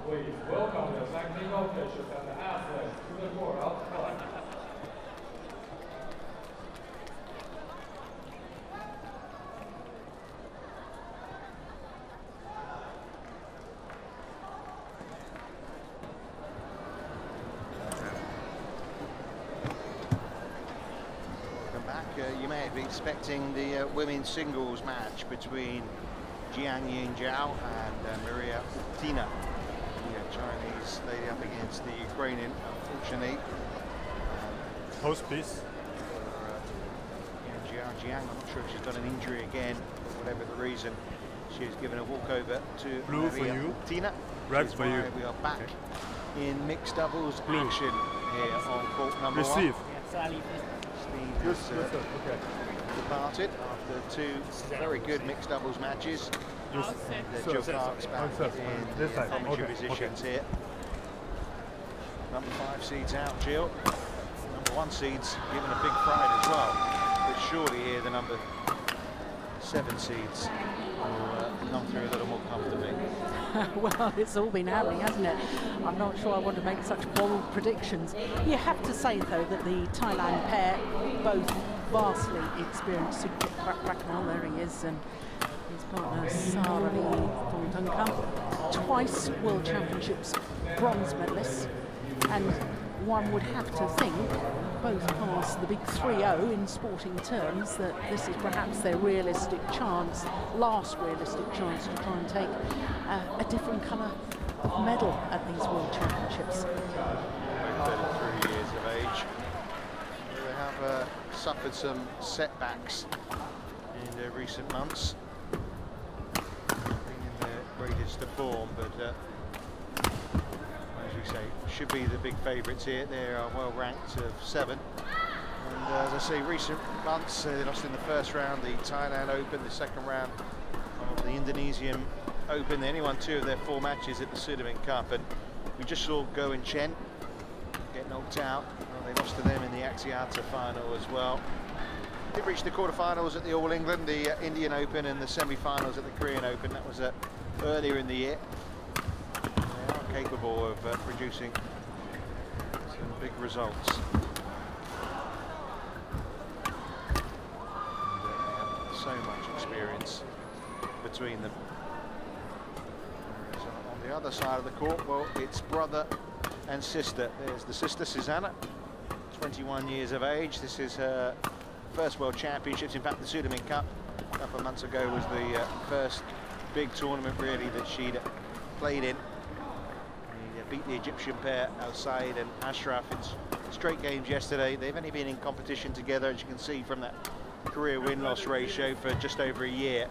Please welcome the technical officials and the athletes to the court of play. You may be expecting the women's singles match between TianHe and Maria Tina, the Chinese lady up against the Ukrainian. Unfortunately, host piece. Jiang, I'm not sure if she's got an injury again, for whatever the reason. She was given a walkover to Blue Maria for you. Tina. Red for you. We are back in mixed doubles Blue. action here on court number Receive. one. Steve has departed after two very good mixed doubles matches. Joe Park's back in the commentary positions here. Number 5 seeds out, Jill. Number 1 seeds given a big fright as well. But surely here the number 7 seeds will come through a little more comfortably. Well, it's all been happening, hasn't it? I'm not sure I want to make such bold predictions. You have to say, though, that the Thailand pair, both vastly experienced. Sudket, Prapakamol, there he is, and his partner Saralee, Thoungthongkam, twice World Championships bronze medalists, and one would have to think, both past the big 3-0 in sporting terms, that this is perhaps their realistic chance, last realistic chance to try and take a different colour of medal at these World Championships. 33 years of age. They have suffered some setbacks in recent months. Being in their greatest of form, but as we say, should be the big favourites here. They are well ranked of 7. And as I say, recent months, they lost in the first round, the Thailand Open, the second round of the Indonesian Open. They only won 2 of their 4 matches at the Sudamin Cup. And we just saw Go and Chen get knocked out. Well, they lost to them in the Axiata final as well. Did reach the quarterfinals at the All England, the Indian Open, and the semi-finals at the Korean Open. That was earlier in the year. They are capable of producing some big results. And, so much experience between them. Whereas on the other side of the court, well, it's brother and sister. There's the sister, Susannah, 21 years of age. This is her first World Championships. In fact, the Sudamin Cup a couple of months ago was the first big tournament really that she'd played in. They beat the Egyptian pair outside and Ashraf in straight games yesterday. They've only been in competition together, as you can see from that career win-loss ratio, for just over a year.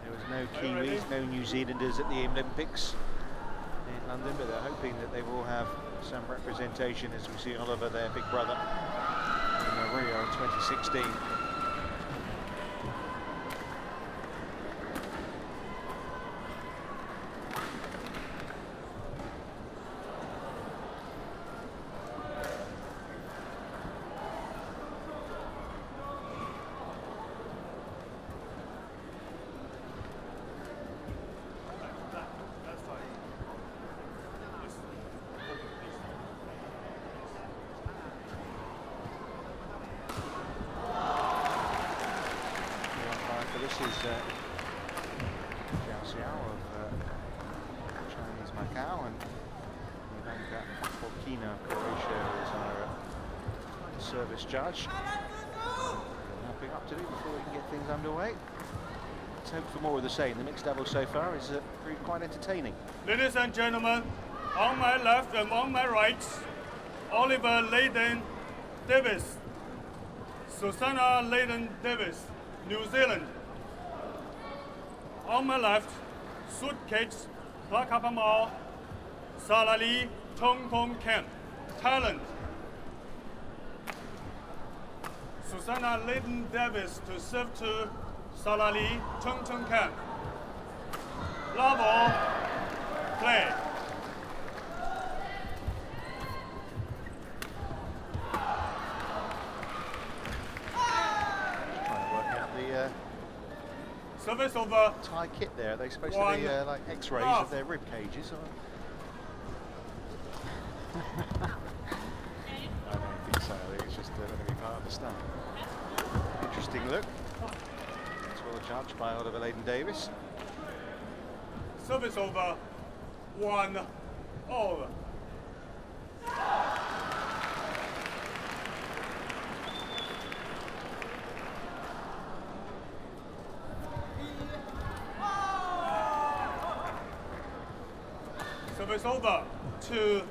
There was no Kiwis, no New Zealanders at the Olympics in London, but they're hoping that they will have some representation, as we see Oliver, their big brother, in Rio in 2016. This is Xiao of Chinese Macau, and Croatia is our service judge. Nothing up to do before we can get things underway. Let's hope for more of the same. The mixed double so far is proved quite entertaining. Ladies and gentlemen, on my left and on my right, Oliver Leydon-Davis, Susannah Leydon-Davis, New Zealand. On my left, Sudket, Prapakamol, Saralee, Thoungthongkam, Thailand. Susannah Leydon-Davis to serve to Saralee, Thoungthongkam. Love all, play. Service Service over. Thai kit there. Are they supposed to be like X-rays of their rib cages? Or? I don't think so. I think it's just going to be part of the stunt. Interesting look. It's well judged by Oliver Leydon-Davis. Service over. 1 all. Service over. 2-1.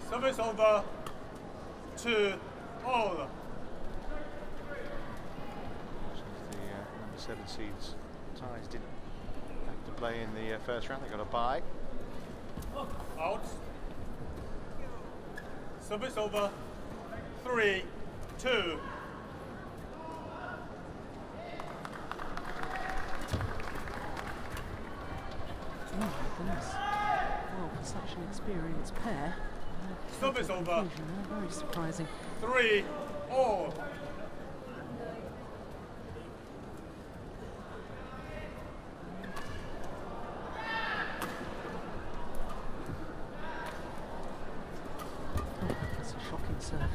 Service over. 2 all. The number 7 seeds Thais didn't have to play in the first round. They got a bye. Out. Service over. 3-2. Oh my goodness. Well, for such an experienced pair. Service over. Confusion there, very surprising. 3 all. Oh, that's a shocking serve.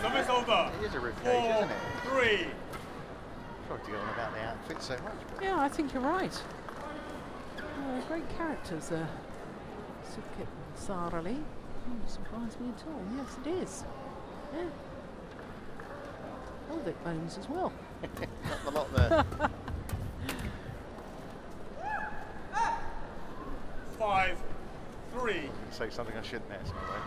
Service over. It is a rib cage, isn't it? 4-3. Tried to go on about the outfit so much. But Yeah, I think you're right. Oh, great characters there. Sudket and Saralee. Doesn't surprise me at all. Yes, it is. Yeah. Pelvic bones as well. not a lot there. 5-3. Say something I shouldn't there, anyway.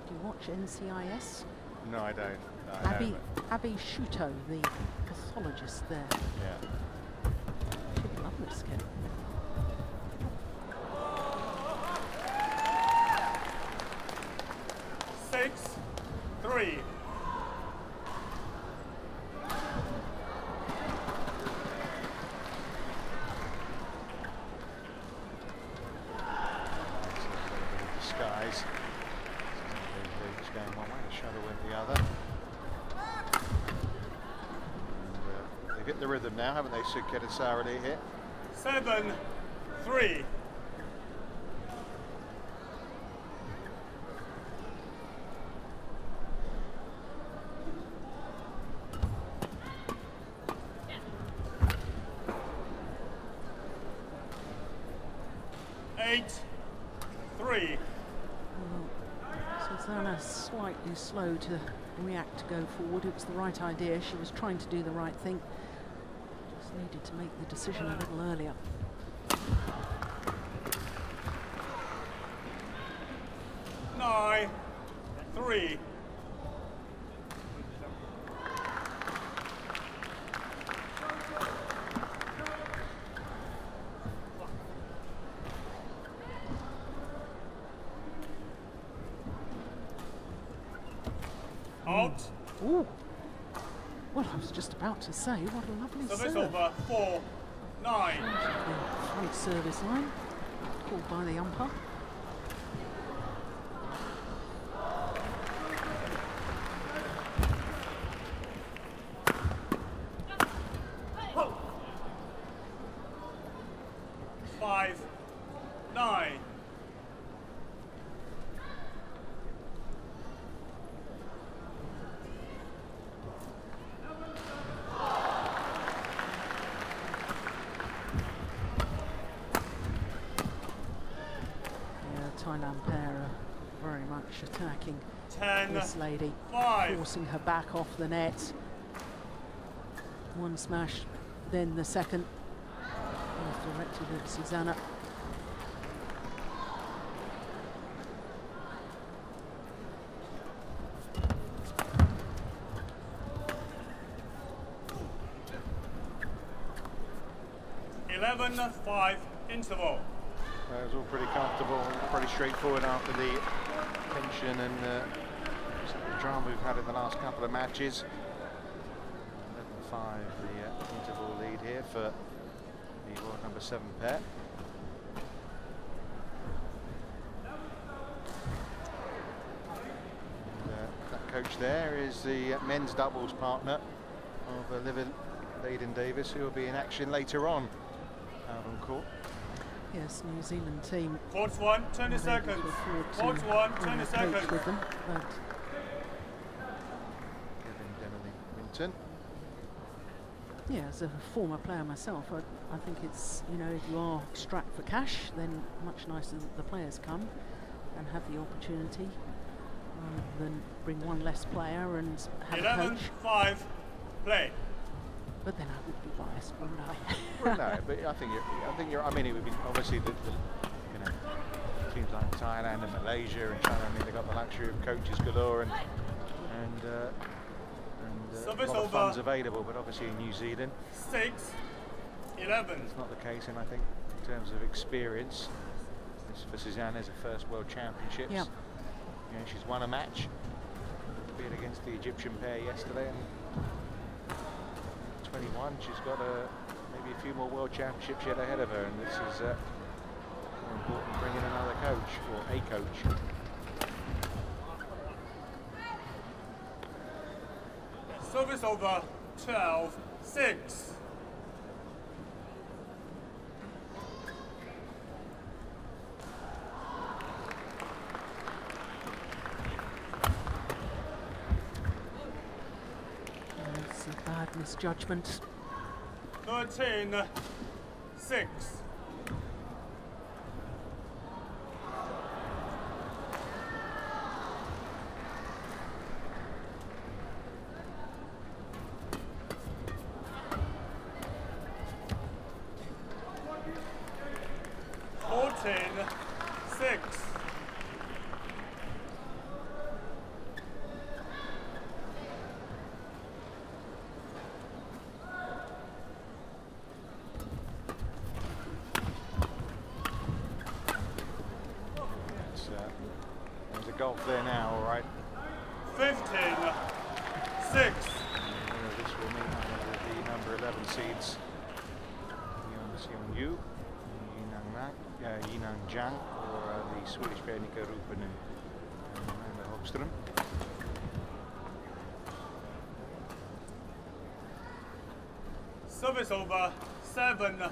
Do you watch NCIS? No, I don't. No, I know, Abby Shuto, the pathologist there. yeah. She'd love this kid. Six, 3. Disguise. It's going one way, the shadow went the other. And, they've hit the rhythm now, haven't they, Sudket and Saralee here? 7-3. Susannah slightly slow to react to go forward. It was the right idea. She was trying to do the right thing. Just needed to make the decision a little earlier. 9-3. Out. Ooh. Well, I was just about to say, what a lovely Service serve. over. 4-9. The front service line, called by the umpire. Oh. 5-9. Thailand pair are very much attacking 10, this lady, 5. forcing her back off the net. One smash, then the second. Both directed at Susannah. Eleven, 5 interval. it was all pretty comfortable, pretty straightforward after the tension and some of the drama we've had in the last couple of matches. 11-5, the interval lead here for the world number 7 pair. That coach there is the men's doubles partner of Leydon-Davis, who will be in action later on out on court. Yes, New Zealand team. Courts 1, 20 seconds. Courts 1, 20 seconds. With them, but Winton. yeah, as a former player myself, I think it's, you know, if you are strapped for cash, then much nicer that the players come and have the opportunity rather than bring one less player and have a coach. 11-5, play. But then I would be biased, wouldn't I? Well, no, but I think you're. I mean, it would be obviously the you know, teams like Thailand and Malaysia and China. I mean, they've got the luxury of coaches galore and a lot of funds available. But obviously in New Zealand, 6-11. it's not the case. And I think in terms of experience, this for Susannah is her first World Championships. Yeah. You know, she's won a match, be it against the Egyptian pair yesterday. And 21, she's got maybe a few more World Championships yet ahead of her, and this is more important than bringing another coach, or a coach. Service over, 12-6. It's a bad misjudgment. 13-6. There's a golf there now, all right. 15-6. This will mean either the number 11 seeds, Yu, Yinang Zhang, or the Swedish pair Nika Rupen and Amanda Hogström. Service over, 7-15.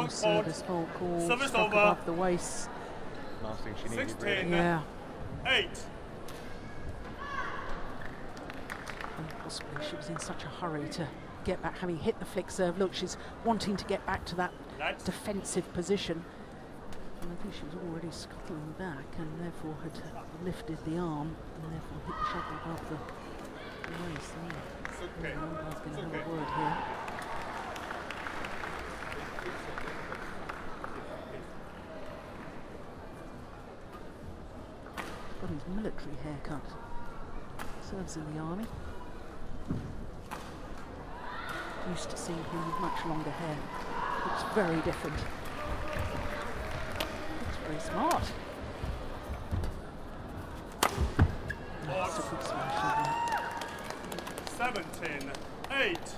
Service fault call, service struck over. above the waist. Last thing she needed. 16. Yeah. 8. And possibly she was in such a hurry to get back, having hit the flick serve. Look, she's wanting to get back to that defensive position. And I think she was already scuttling back and therefore had lifted the arm and therefore hit the shuttle above the waist. The umpire's going to have a word here. Got his military haircut. Serves in the army. Used to seeing him with much longer hair. Looks very different. Looks very smart. That's a good smash, isn't it? 17-8.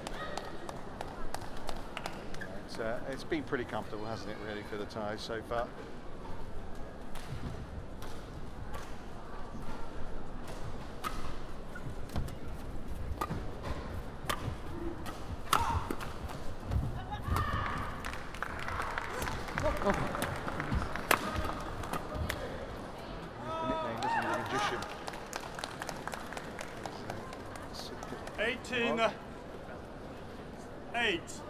It's been pretty comfortable, hasn't it, really, for the Thais so far. Nickname, doesn't he, the magician? 18-8.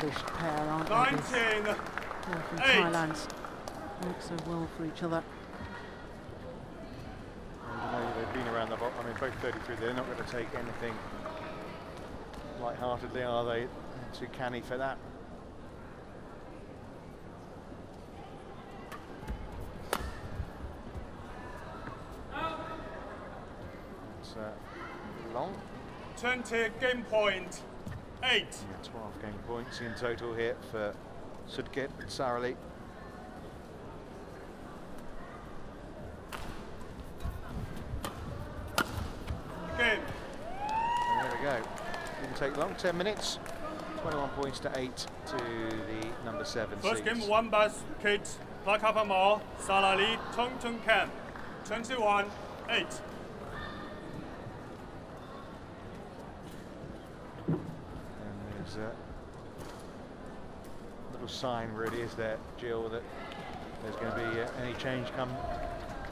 accomplished pair, aren't they? 19, From 8. Thailand work so well for each other. They've been around the block. I mean, both 33. They're not going to take anything light-heartedly, are they? They're too canny for that. It's long. 20 game point, 8. Yeah, 12 game points in total here for Sudket and Saralee. Game. And there we go. Didn't take long, 10 minutes. 21 points to 8 to the number 7 First seeds. game, 1 basket, Prapakamol, Saralee, Thoungthongkam, 21, 8. And there's a little sign really, is there, Jill, that there's going to be any change come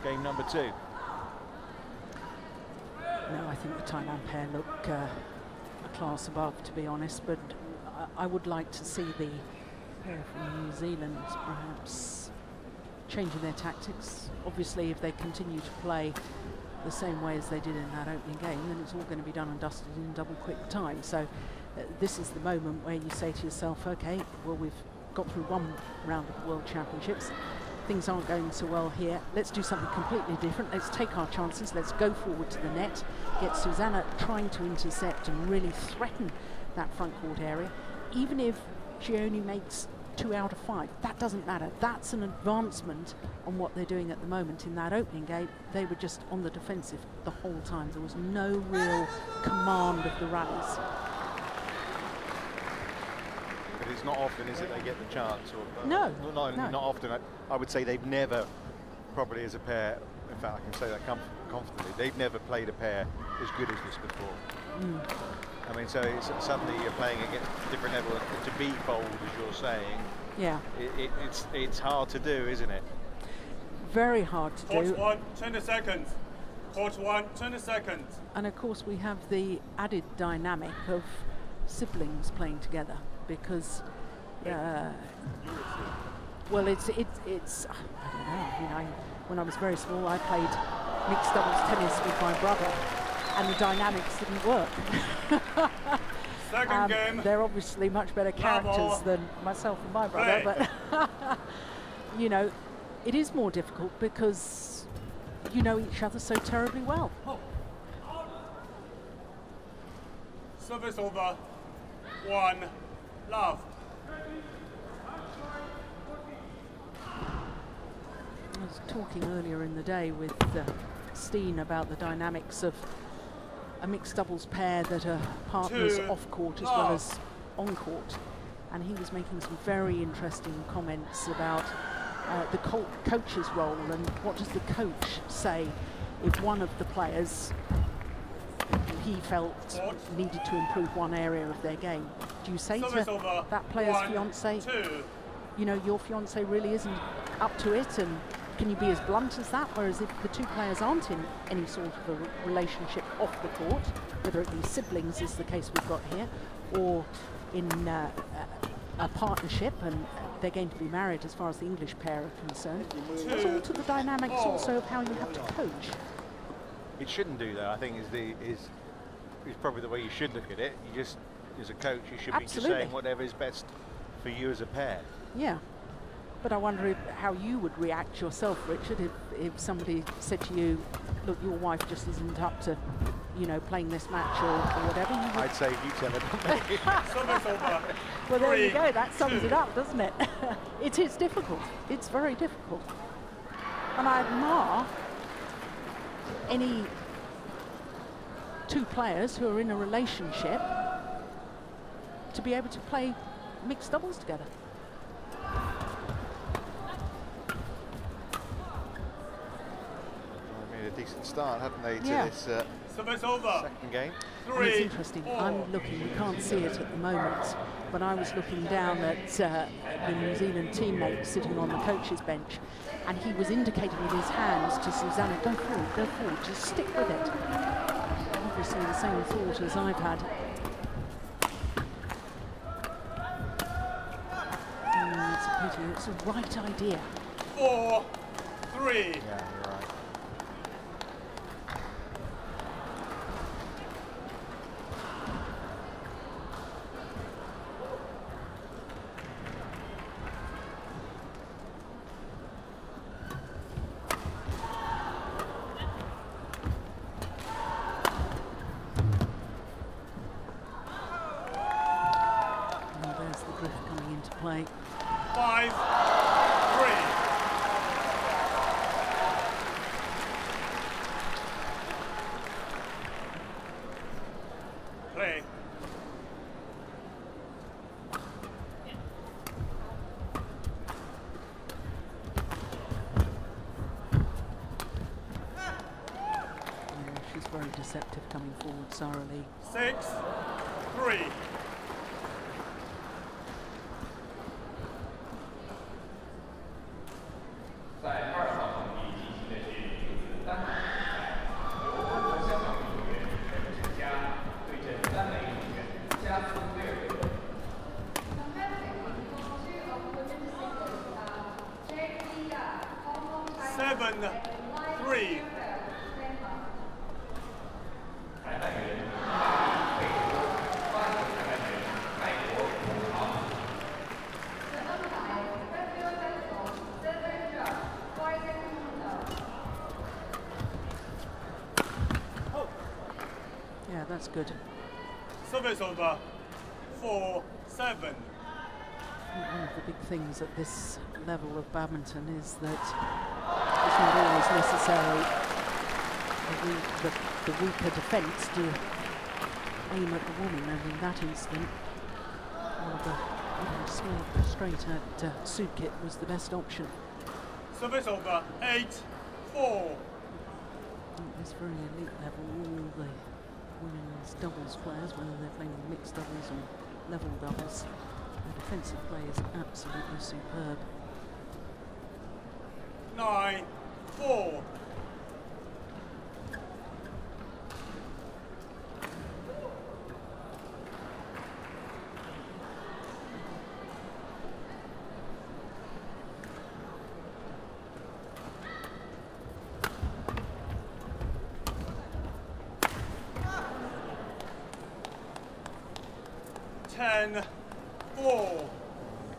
game number 2. No, I think the Thailand pair look a class above, to be honest, but I would like to see the pair from New Zealand perhaps changing their tactics. Obviously, if they continue to play the same way as they did in that opening game, then it's all going to be done and dusted in double quick time. So this is the moment where you say to yourself, okay, well, we've got through one round of the World Championships. Things aren't going so well here. Let's do something completely different. Let's take our chances. Let's go forward to the net, get Susannah trying to intercept and really threaten that front court area. Even if she only makes 2 out of 5, that doesn't matter. That's an advancement on what they're doing at the moment. In that opening game, they were just on the defensive the whole time. There was no real command of the rallies. But it's not often, is it, they get the chance? Or, No. Not often. I would say they've never, probably as a pair, in fact I can say that confidently, they've never played a pair as good as this before. I mean, so it's, suddenly you're playing at a different level. To be bold, as you're saying, Yeah. It's hard to do, isn't it? Very hard to Court do. 1, 20 seconds. Court 1, 20 seconds. And of course we have the added dynamic of siblings playing together, because well, it's I don't know, you know, when I was very small I played mixed doubles tennis with my brother and the dynamics didn't work. Second game. They're obviously much better characters than myself and my brother, but you know, it is more difficult because you know each other so terribly well. Service over. 1 love. I was talking earlier in the day with Steen about the dynamics of a mixed doubles pair that are partners off court as well as on court, and he was making some very interesting comments about the coach's role and what does the coach say if one of the players he felt needed to improve one area of their game. Do you say to that player's fiance, you know, your fiance really isn't up to it, and can you be as blunt as that? Whereas if the two players aren't in any sort of a relationship off the court, whether it be siblings is the case we've got here, or in a partnership and they're going to be married as far as the English pair are concerned, it's all to the dynamics also of how you have to coach. It shouldn't do that. I think is probably the way you should look at it. You just, as a coach, you should be just saying whatever is best for you as a pair. Yeah, but I wonder how you would react yourself, Richard, if somebody said to you, look, your wife just isn't up to, you know, playing this match or whatever. I'd say you tell her. Well, there you go. That sums it up, doesn't it? It is difficult. It's very difficult. And I admire any two players who are in a relationship to be able to play mixed doubles together. Made a decent start, haven't they, to this second game? And it's interesting. I'm looking, we can't see it at the moment, but I was looking down at the New Zealand teammate sitting on the coach's bench, and he was indicating with his hands to Susannah, go forward, just stick with it. Obviously the same thought as I've had. to you, it's the right idea. 4-3. Yeah, you're right. Play. 5-3. Play. Yeah, she's very deceptive coming forward, Saralee. 6-3. That's good. Service over. 4-7. One of the big things at this level of badminton is that it's not always necessary the weaker defence to aim at the woman, and in that instant, small straight at Sudket was the best option. Service over. 8-4. At this very elite level, all the women's doubles players, whether they're playing mixed doubles or level doubles, the defensive play is absolutely superb. 9-4.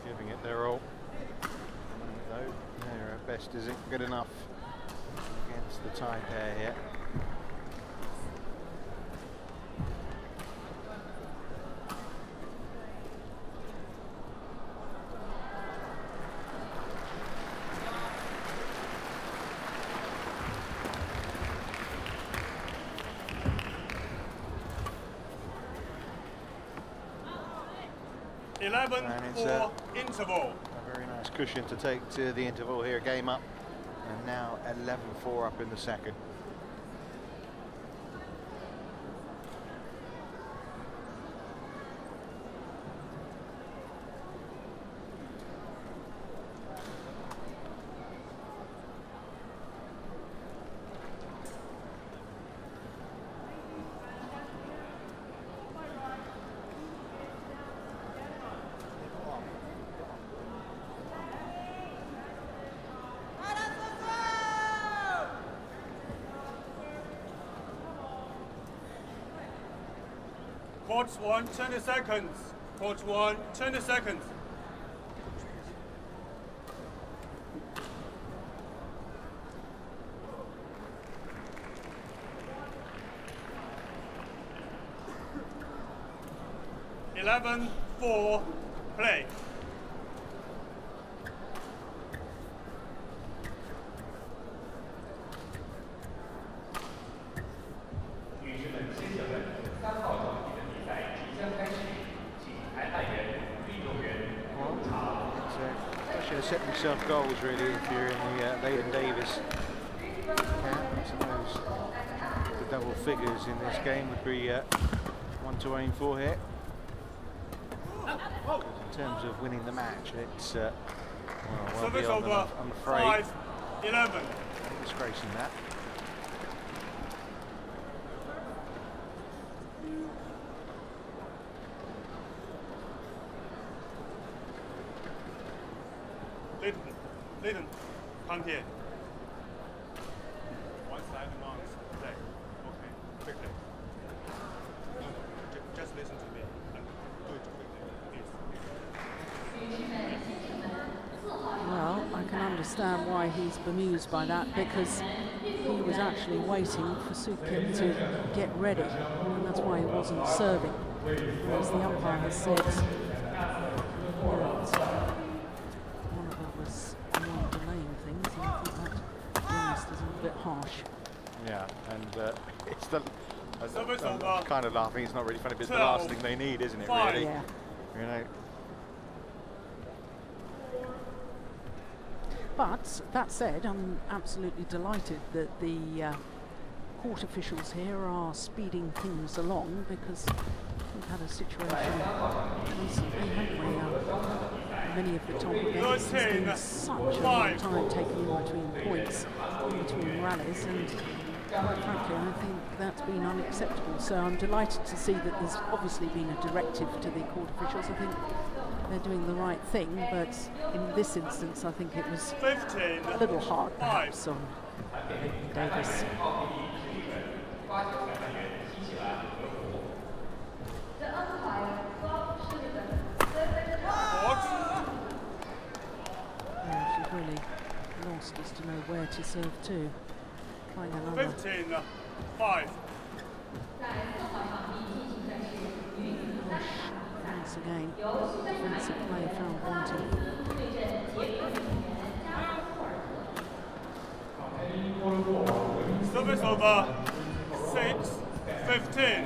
Giving it their all. Though their best isn't good enough against the Thai pair here. And it's interval. A very nice cushion to take to the interval here. Game up, and now 11-4 up in the second. Court 1, 20 seconds. Court 1, 20 seconds. Eleven, 4, play. Set yourself goals really if you're in the Leydon-Davis camp. I suppose the double figures in this game would be one to aim for here. Because in terms of winning the match, it's well beyond them, I'm afraid. 5-11. Disgracing that. Leydon, come here. One side mounts leg. Okay, quickly. Just listen to me and do it quickly, please. Well, I can understand why he's bemused by that, because he was actually waiting for Sudket to get ready, and that's why he wasn't serving. As the umpire has said, one of us delaying things, and I think that almost is a bit harsh. Yeah, and it's the Service I'm over. kind of laughing. It's not really funny, but it's the last thing they need, isn't it? Really, Yeah. you know. But that said, I'm absolutely delighted that the court officials here are speeding things along, because we've had a situation recently, haven't we? Many of the top events, there's been such a long time taken in between points, in between rallies, and quite frankly, I think that's been unacceptable. So I'm delighted to see that there's obviously been a directive to the court officials. I think they're doing the right thing, but in this instance, I think it was 15, a little hard, perhaps, on Davis. Yeah, she's really lost as to know where to serve to. Trying another. 15, 5. Once again, defensive play found wanting. Service over. 6, 15.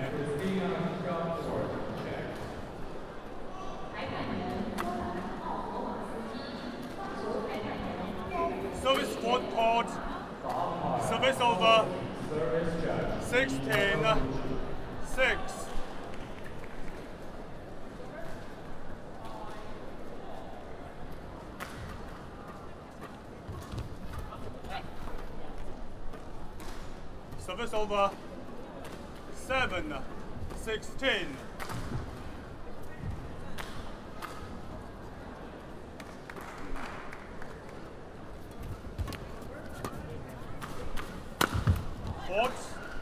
Service fourth court. Service over. 16, 6. Service over. 7, 16.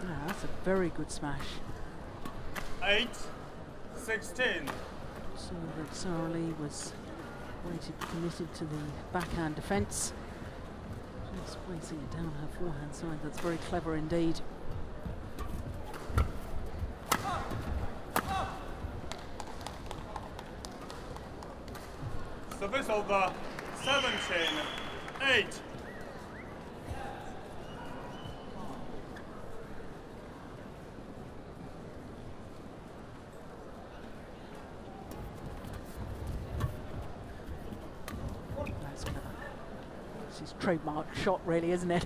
Yeah, that's a very good smash. 8, 16. So that Saralee was committed to the backhand defence. Just placing it down her forehand side. That's very clever indeed. Service over. 17, 8. His trademark shot, really, isn't it?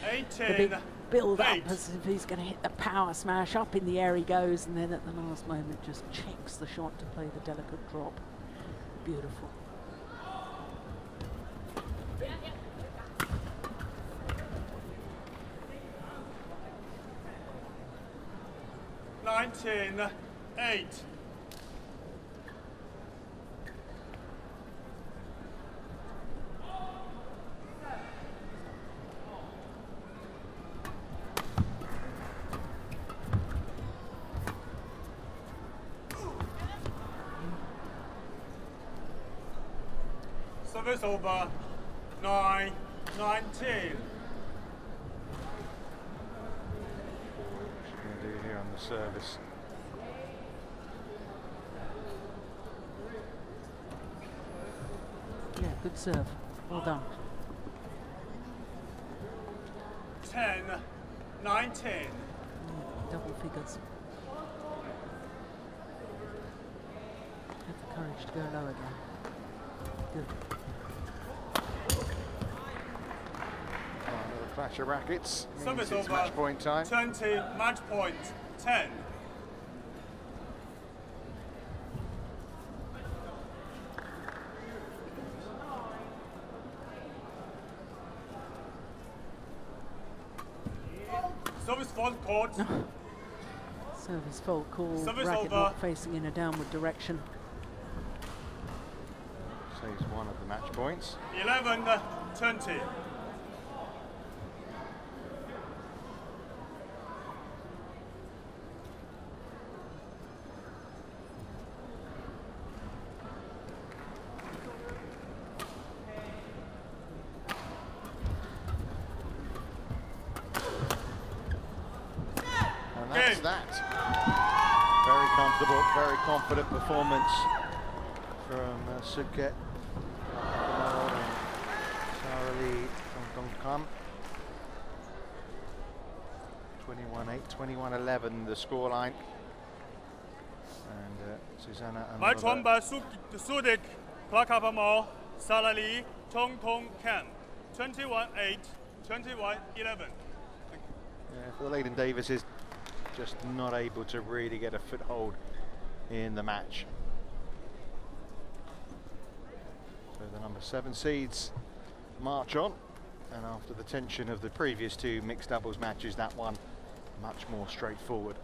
18, the big build up, 8. as if he's going to hit the power smash. Up in the air he goes, and then at the last moment just checks the shot to play the delicate drop. Beautiful. Nineteen, 8. Service over. 9, 19. What's she going to do here on the service? Yeah, good serve. Well done. 10, 19. Double figures. Have the courage to go low again. Good. Another clash of rackets. Service It's over. match point time. 20, match point 10. Service fourth court. Service fault call. Service Racket over. not facing in a downward direction. Saves one of the match points. 11, 20. And that's that. Very comfortable, very confident performance from Sudket, Prapakamol and Saralee, Thoungthongkam. 21-8, 21-11 the scoreline. And Susannah and Match won by Sudket, Prapakamol, Saralee, Thoungthongkam. 21-8, 21-11. Yeah, for the Leydon-Davis is just not able to really get a foothold in the match. So the number 7 seeds march on, and after the tension of the previous two mixed doubles matches, that one much more straightforward.